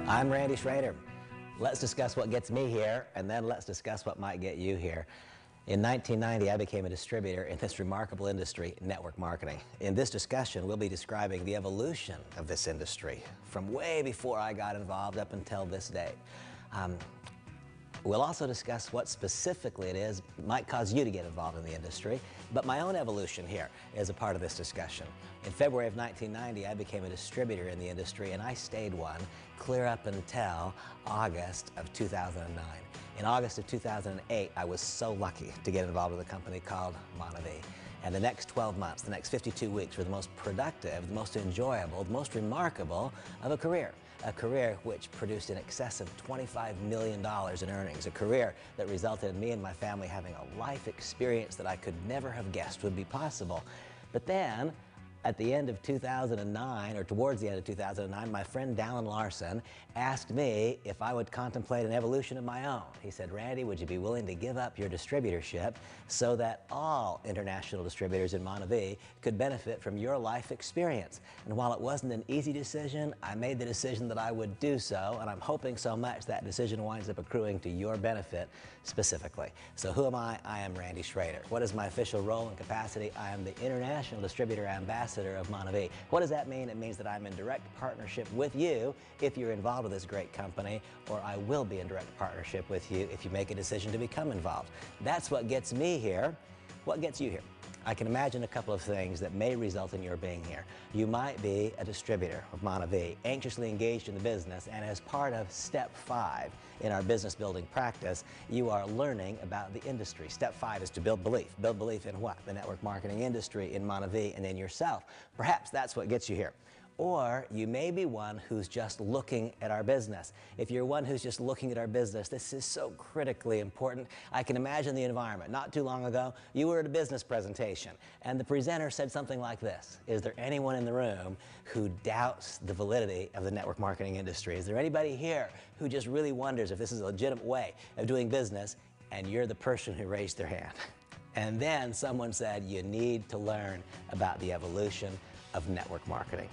I'm Randy Schrader. Let's discuss what gets me here, and then let's discuss what might get you here. In 1990, I became a distributor in this remarkable industry, network marketing. In this discussion, we'll be describing the evolution of this industry from way before I got involved up until this day. We'll also discuss what specifically it is might cause you to get involved in the industry, but my own evolution here is a part of this discussion. In February of 1990, I became a distributor in the industry, and I stayed one clear up until August of 2009. In August of 2008, I was so lucky to get involved with a company called Monavie. And the next 12 months, the next 52 weeks were the most productive, the most enjoyable, the most remarkable of a career which produced in excess of $25 million in earnings, a career that resulted in me and my family having a life experience that I could never have guessed would be possible. But then, at the end of 2009, or towards the end of 2009, my friend Dallin Larson asked me if I would contemplate an evolution of my own. He said, "Randy, would you be willing to give up your distributorship so that all international distributors in Monavie could benefit from your life experience?" And while it wasn't an easy decision, I made the decision that I would do so, and I'm hoping so much that decision winds up accruing to your benefit specifically. So who am I? I am Randy Schrader. What is my official role and capacity? I am the International Distributor Ambassador of Monavie. What does that mean? It means that I'm in direct partnership with you if you're involved with this great company, or I will be in direct partnership with you if you make a decision to become involved. That's what gets me here. What gets you here? I can imagine a couple of things that may result in your being here. You might be a distributor of Monavie, anxiously engaged in the business, and as part of step 5 in our business building practice, you are learning about the industry. Step 5 is to build belief. Build belief in what? The network marketing industry, in Monavie, and in yourself. Perhaps that's what gets you here. Or you may be one who's just looking at our business. If you're one who's just looking at our business, this is so critically important. I can imagine the environment. Not too long ago, you were at a business presentation, and the presenter said something like this: "Is there anyone in the room who doubts the validity of the network marketing industry? Is there anybody here who just really wonders if this is a legitimate way of doing business?" And you're the person who raised their hand. And then someone said, "You need to learn about the evolution of network marketing."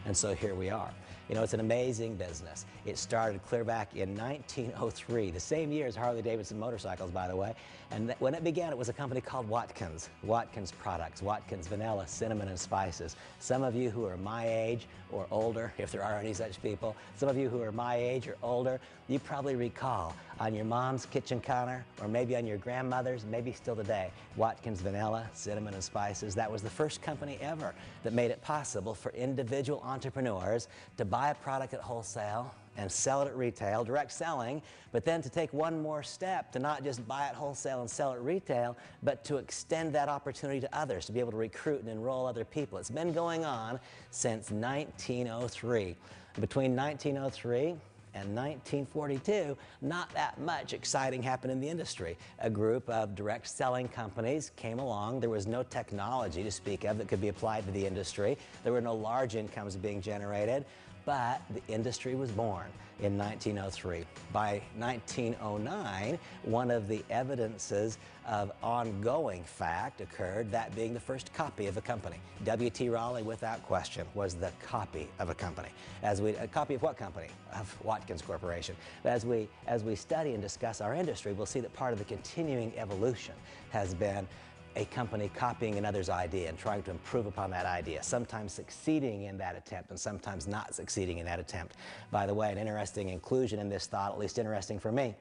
And so here we are. You know, it's an amazing business. It started clear back in 1903, the same year as Harley-Davidson motorcycles, by the way. And when it began, it was a company called Watkins. Watkins Products, Watkins Vanilla, Cinnamon, and Spices. Some of you who are my age or older, if there are any such people, some of you who are my age or older, you probably recall on your mom's kitchen counter, or maybe on your grandmother's, maybe still today, Watkins Vanilla, Cinnamon, and Spices. That was the first company ever that made it possible for individual entrepreneurs to buy a product at wholesale and sell it at retail, direct selling, but then to take one more step to not just buy it wholesale and sell it at retail, but to extend that opportunity to others, to be able to recruit and enroll other people. It's been going on since 1903. Between 1903 and 1942, not that much exciting happened in the industry. A group of direct selling companies came along. There was no technology to speak of that could be applied to the industry. There were no large incomes being generated, but the industry was born in 1903. By 1909, one of the evidences of ongoing fact occurred, that being the first copy of a company. W.T. Raleigh, without question, was the copy of a company. A copy of what company? Of Watkins Corporation. As we study and discuss our industry, we'll see that part of the continuing evolution has been a company copying another's idea and trying to improve upon that idea, sometimes succeeding in that attempt and sometimes not succeeding in that attempt. By the way, an interesting inclusion in this thought, at least interesting for me,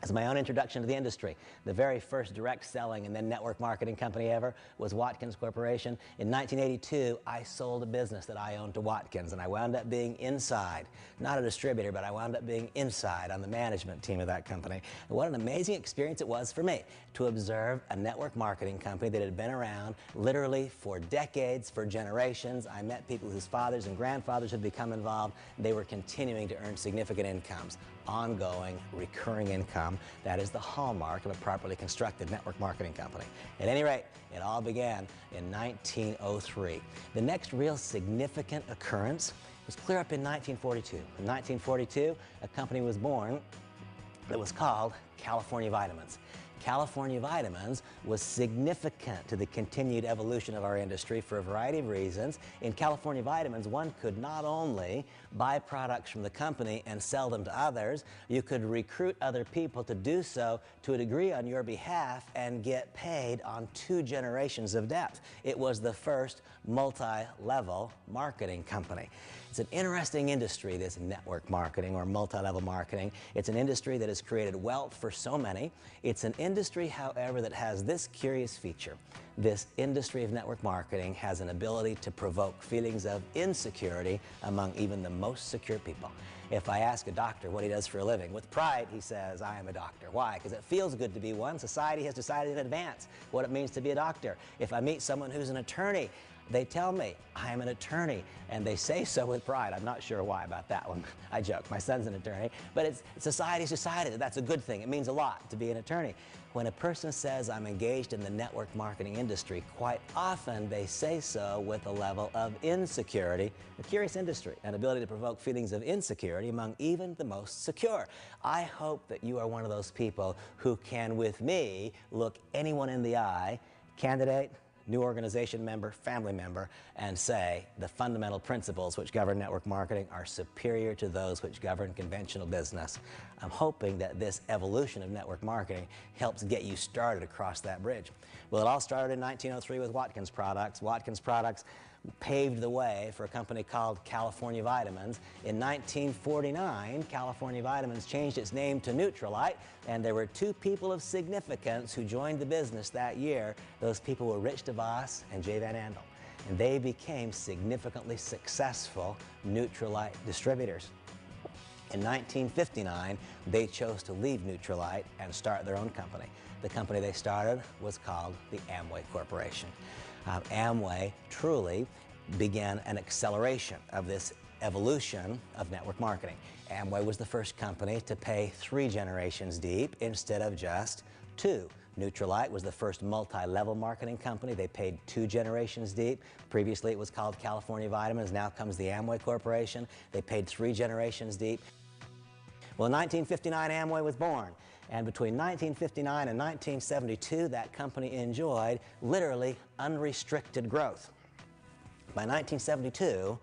as my own introduction to the industry. The very first direct selling and then network marketing company ever was Watkins Corporation. In 1982, I sold a business that I owned to Watkins, and I wound up being inside, not a distributor, but I wound up being inside on the management team of that company. And what an amazing experience it was for me to observe a network marketing company that had been around literally for decades, for generations. I met people whose fathers and grandfathers had become involved. They were continuing to earn significant incomes. Ongoing, recurring income. That is the hallmark of a properly constructed network marketing company. At any rate, it all began in 1903. The next real significant occurrence was clear up in 1942. In 1942, a company was born that was called California Vitamins. California Vitamins was significant to the continued evolution of our industry for a variety of reasons. In California Vitamins, one could not only buy products from the company and sell them to others, you could recruit other people to do so to a degree on your behalf and get paid on 2 generations of depth. It was the first multi-level marketing company. It's an interesting industry, this network marketing or multi-level marketing. It's an industry that has created wealth for so many. It's an industry, however, that has this curious feature. This industry of network marketing has an ability to provoke feelings of insecurity among even the most secure people. If I ask a doctor what he does for a living, with pride he says, I am a doctor. Why? Because it feels good to be one. Society has decided in advance what it means to be a doctor. If I meet someone who's an attorney, they tell me, I am an attorney, and they say so with pride. I'm not sure why about that one. I joke, my son's an attorney, but society's decided that that's a good thing. It means a lot to be an attorney. When a person says, I'm engaged in the network marketing industry, quite often they say so with a level of insecurity. A curious industry, an ability to provoke feelings of insecurity among even the most secure. I hope that you are one of those people who can, with me, look anyone in the eye, candidate, new organization member, family member, and say the fundamental principles which govern network marketing are superior to those which govern conventional business. I'm hoping that this evolution of network marketing helps get you started across that bridge. Well, it all started in 1903 with Watkins Products. Watkins Products paved the way for a company called California Vitamins. In 1949, California Vitamins changed its name to Nutrilite, and there were 2 people of significance who joined the business that year. Those people were Rich DeVos and Jay Van Andel, and they became significantly successful Nutrilite distributors. In 1959, they chose to leave Nutrilite and start their own company. The company they started was called the Amway Corporation. Amway truly began an acceleration of this evolution of network marketing. Amway was the first company to pay 3 generations deep instead of just 2. Nutrilite was the first multi-level marketing company. They paid 2 generations deep. Previously it was called California Vitamins. Now comes the Amway Corporation. They paid 3 generations deep. Well, in 1959, Amway was born. And between 1959 and 1972, that company enjoyed literally unrestricted growth. By 1972,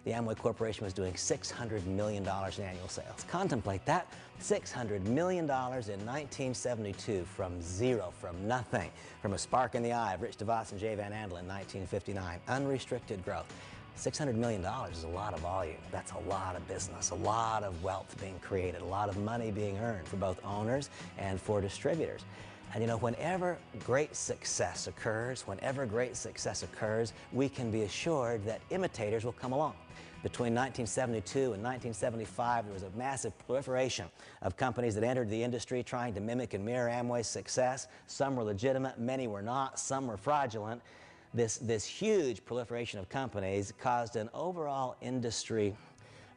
the Amway Corporation was doing $600 million in annual sales. Contemplate that, $600 million in 1972 from zero, from nothing, from a spark in the eye of Rich DeVos and Jay Van Andel in 1959. Unrestricted growth. $600 million is a lot of volume. That's a lot of business, a lot of wealth being created, a lot of money being earned for both owners and for distributors. And you know, whenever great success occurs, we can be assured that imitators will come along. Between 1972 and 1975, there was a massive proliferation of companies that entered the industry trying to mimic and mirror Amway's success. Some were legitimate, many were not, some were fraudulent. This huge proliferation of companies caused an overall industry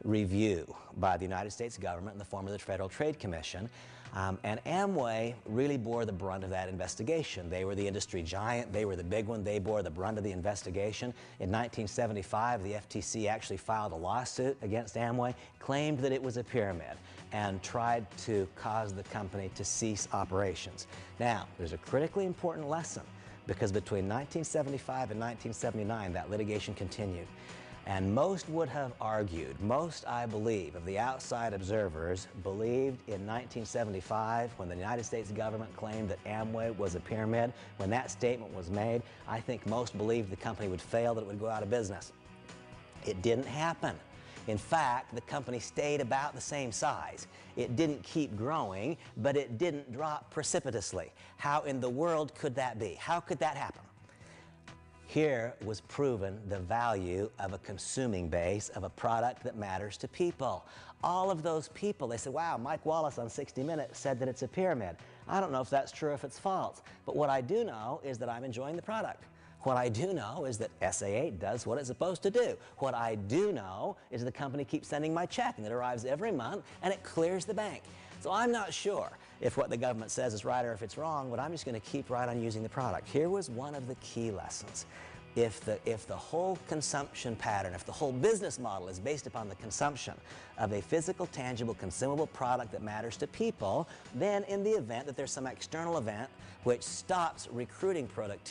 review by the United States government in the form of the Federal Trade Commission. And Amway really bore the brunt of that investigation. They were the industry giant. They were the big one. They bore the brunt of the investigation. In 1975, the FTC actually filed a lawsuit against Amway, claimed that it was a pyramid, and tried to cause the company to cease operations. Now, there's a critically important lesson, because between 1975 and 1979, that litigation continued. And most would have argued, most I believe of the outside observers believed in 1975 when the United States government claimed that Amway was a pyramid, when that statement was made, I think most believed the company would fail, that it would go out of business. It didn't happen. In fact, the company stayed about the same size. It didn't keep growing, but it didn't drop precipitously. How in the world could that be? How could that happen? Here was proven the value of a consuming base, of a product that matters to people. All of those people, they said, wow, Mike Wallace on 60 Minutes said that it's a pyramid. I don't know if that's true or if it's false, but what I do know is that I'm enjoying the product. What I do know is that SA8 does what it's supposed to do. What I do know is the company keeps sending my check, and it arrives every month, and it clears the bank. So I'm not sure if what the government says is right or if it's wrong, but I'm just going to keep right on using the product. Here was one of the key lessons. if the whole consumption pattern, if the whole business model is based upon the consumption of a physical, tangible, consumable product that matters to people, then in the event that there's some external event which stops recruiting productivity,